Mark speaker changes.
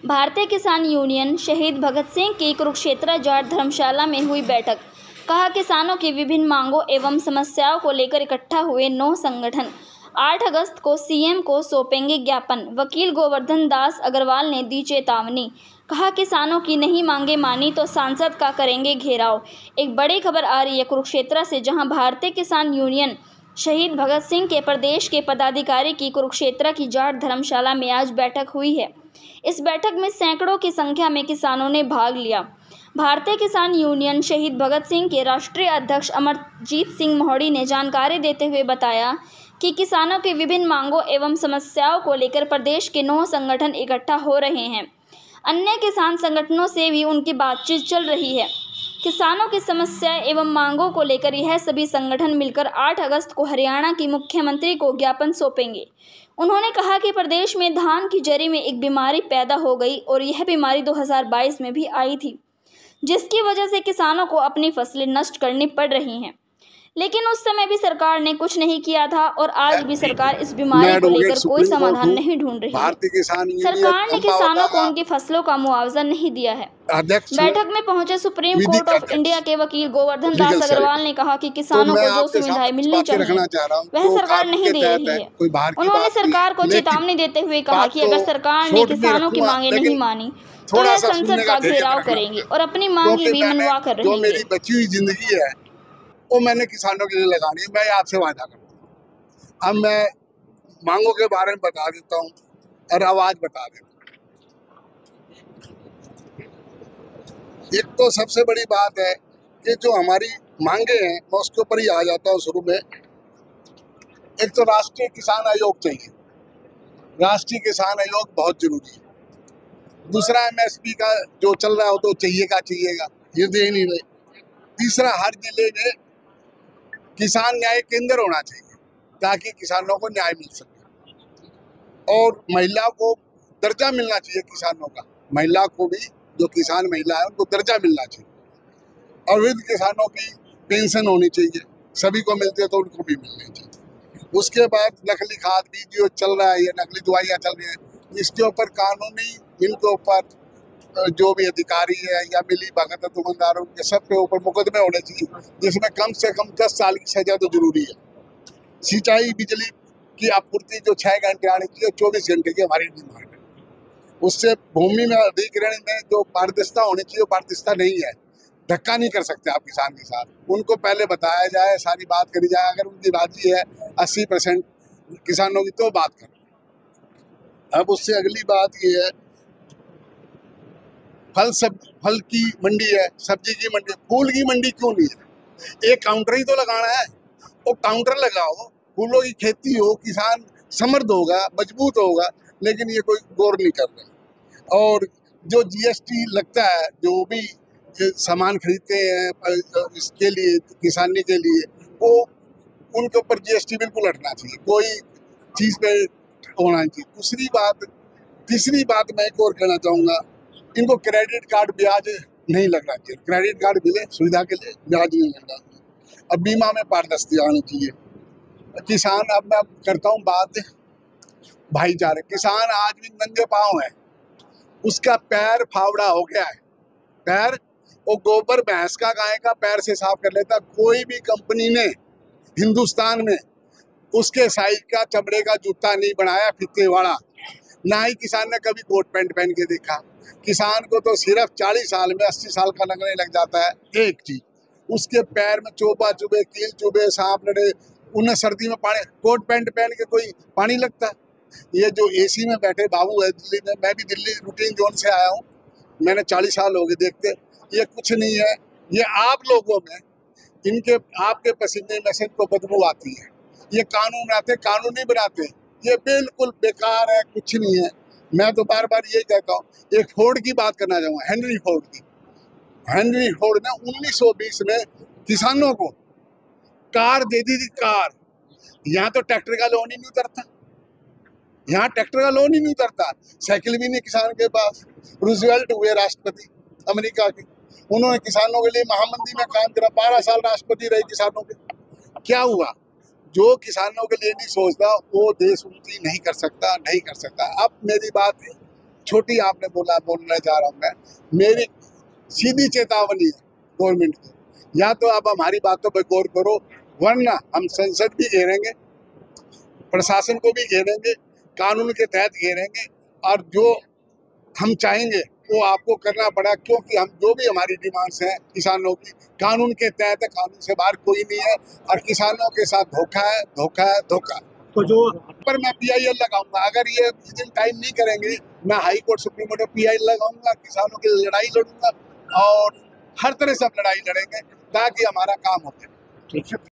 Speaker 1: भारतीय किसान यूनियन शहीद भगत सिंह की कुरुक्षेत्र जाट धर्मशाला में हुई बैठक। कहा, किसानों की विभिन्न मांगों एवं समस्याओं को लेकर इकट्ठा हुए 9 संगठन 8 अगस्त को सीएम को सौंपेंगे ज्ञापन। वकील गोवर्धन दास अग्रवाल ने दी चेतावनी। कहा, किसानों की नहीं मांगे मानी तो सांसद का करेंगे घेराव। एक बड़ी खबर आ रही है कुरुक्षेत्र से, जहां भारतीय किसान यूनियन शहीद भगत सिंह के प्रदेश के पदाधिकारी की कुरुक्षेत्र की जाट धर्मशाला में आज बैठक हुई है। इस बैठक में सैकड़ों की संख्या में किसानों ने भाग लिया। भारतीय किसान यूनियन शहीद भगत सिंह के राष्ट्रीय अध्यक्ष अमरजीत सिंह मोहड़ी ने जानकारी देते हुए बताया कि किसानों की विभिन्न मांगों एवं समस्याओं को लेकर प्रदेश के 9 संगठन इकट्ठा हो रहे हैं। अन्य किसान संगठनों से भी उनकी बातचीत चल रही है। किसानों की समस्याएं एवं मांगों को लेकर यह सभी संगठन मिलकर 8 अगस्त को हरियाणा की मुख्यमंत्री को ज्ञापन सौंपेंगे। उन्होंने कहा कि प्रदेश में धान की जरी में एक बीमारी पैदा हो गई और यह बीमारी 2022 में भी आई थी, जिसकी वजह से किसानों को अपनी फसलें नष्ट करनी पड़ रही हैं। लेकिन उस समय भी सरकार ने कुछ नहीं किया था और आज भी सरकार इस बीमारी को लेकर कोई समाधान नहीं ढूंढ रही है। सरकार ने किसानों को उनकी फसलों का मुआवजा नहीं दिया है। बैठक में पहुंचे सुप्रीम कोर्ट ऑफ इंडिया के वकील गोवर्धन दास अग्रवाल ने कहा कि किसानों को जो सुविधाएं मिलनी चाहिए वह सरकार नहीं दे रही है। उन्होंने सरकार को चेतावनी देते हुए कहा कि अगर सरकार ने किसानों की मांगे नहीं मानी तो वह संसद का घेराव करेंगे और अपनी मांगे भी मनवा कर रहेंगे।
Speaker 2: वो मैंने किसानों के लिए लगानी है, मैं आपसे वादा करता हूँ। अब मैं मांगों के बारे में बता देता हूँ और आवाज बता देता हूँ। एक तो सबसे बड़ी बात है कि जो हमारी मांगे हैं मैं उसके ऊपर ही आ जाता हूँ शुरू में। एक तो राष्ट्रीय किसान आयोग चाहिए, राष्ट्रीय किसान आयोग बहुत जरूरी है। दूसरा एमएसपी का जो चल रहा हो तो चाहिएगा, ये दे नहीं रहे। तीसरा, हर जिले में किसान न्याय केंद्र होना चाहिए ताकि किसानों को न्याय मिल सके। और महिला को दर्जा मिलना चाहिए किसानों का, महिला को भी, जो किसान महिला है उनको दर्जा मिलना चाहिए। और वृद्ध किसानों की पेंशन होनी चाहिए, सभी को मिलती है तो उनको भी मिलनी चाहिए। उसके बाद नकली खाद बीज जो चल रहा है, ये नकली दवाइयाँ चल रही हैं, इसके ऊपर कानूनी, इनके ऊपर जो भी अधिकारी है या मिली भगत है दुकानदारों के सब के ऊपर मुकदमे होने चाहिए, जिसमें कम से कम 10 साल की सजा तो जरूरी है। सिंचाई बिजली की आपूर्ति जो 6 घंटे आनी चाहिए, 24 घंटे की हमारी डिमांड है। उससे भूमि में अधिग्रहण में जो पारदर्शिता होनी चाहिए, वो पारदर्शिता नहीं है। धक्का नहीं कर सकते आप किसान के साथ, उनको पहले बताया जाए, सारी बात करी जाए। अगर उनकी राजी है 80% किसानों की तो बात करें। अब उससे अगली बात ये है, फल की मंडी है, सब्जी की मंडी, फूल की मंडी क्यों नहीं है? एक काउंटर ही तो लगाना है, वो काउंटर लगाओ, फूलों की खेती हो, किसान समृद्ध होगा, मजबूत होगा। लेकिन ये कोई गौर नहीं कर रहे। और जो जीएसटी लगता है, जो भी सामान खरीदते हैं इसके लिए, किसानी के लिए, वो उनके ऊपर जीएसटी बिल्कुल हटना चाहिए, कोई चीज़ पे होना चाहिए। तीसरी बात मैं एक और कहना चाहूँगा, इनको क्रेडिट कार्ड ब्याज नहीं लगना चाहिए। क्रेडिट कार्ड मिले सुविधा के लिए, ब्याज नहीं लगना चाहिए। अब बीमा में पारदर्शिता आनी चाहिए। किसान, अब मैं करता हूँ बात भाईचारे। किसान आज भी नंगे पाँव है, उसका पैर फावड़ा हो गया है। पैर वो गोबर भैंस का, गाय का पैर से साफ कर लेता। कोई भी कंपनी ने हिंदुस्तान में उसके साइज का चमड़े का जूता नहीं बनाया, फीते वाला। ना ही किसान ने कभी कोट पैंट पहन के देखा। किसान को तो सिर्फ 40 साल में 80 साल का लगने लग जाता है एक चीज, उसके पैर में चोपा चुभे, कील चुभे, सांप लड़े। उन्हें सर्दी में पानी, कोट पैंट पहन के कोई पानी लगता है? ये जो एसी में बैठे बाबू है दिल्ली में, मैं भी दिल्ली रूटीन जोन से आया हूँ, मैंने 40 साल हो गए देखते, ये कुछ नहीं है। ये आप लोगों में, इनके आपके पसीने में से इनको बदबू आती है। ये कानून बनाते, कानून नहीं बनाते, ये बिल्कुल बेकार है, कुछ नहीं है। मैं तो बार बार यही कहता हूँ। एक फोर्ड की बात करना चाहूँगा, हेनरी फोर्ड की। हेनरी फोर्ड ने 1920 में किसानों को कार दे दी थी, कार। यहाँ तो ट्रैक्टर का लोन ही नहीं उतरता, यहाँ ट्रैक्टर का लोन ही नहीं उतरता, साइकिल भी नहीं किसान के पास। रूजवेल्ट हुए राष्ट्रपति अमेरिका के, उन्होंने किसानों के लिए महामंदी में काम करा, 12 साल राष्ट्रपति रहे किसानों के। क्या हुआ? जो किसानों के लिए नहीं सोचता वो देश उन्नति नहीं कर सकता। अब मेरी बात है, छोटी आपने बोलने जा रहा हूँ मैं। मेरी सीधी चेतावनी है गवर्नमेंट को, या तो आप हमारी बातों पर गौर करो, वरना हम संसद भी घेरेंगे, प्रशासन को भी घेरेंगे, कानून के तहत घेरेंगे, और जो हम चाहेंगे वो आपको करना पड़ा, क्योंकि हम जो भी हमारी डिमांड्स हैं किसानों की, कानून के तहत है, कानून से बाहर कोई नहीं है, और किसानों के साथ धोखा है, धोखा है, धोखा।
Speaker 3: तो जो
Speaker 2: पर मैं PIL लगाऊंगा, अगर ये विदिन टाइम नहीं करेंगे, मैं हाई कोर्ट सुप्रीम कोर्ट में PIL लगाऊंगा, किसानों की लड़ाई लड़ूंगा, और हर तरह से हम लड़ाई लड़ेंगे ताकि हमारा काम हो जाए।
Speaker 3: ठीक है।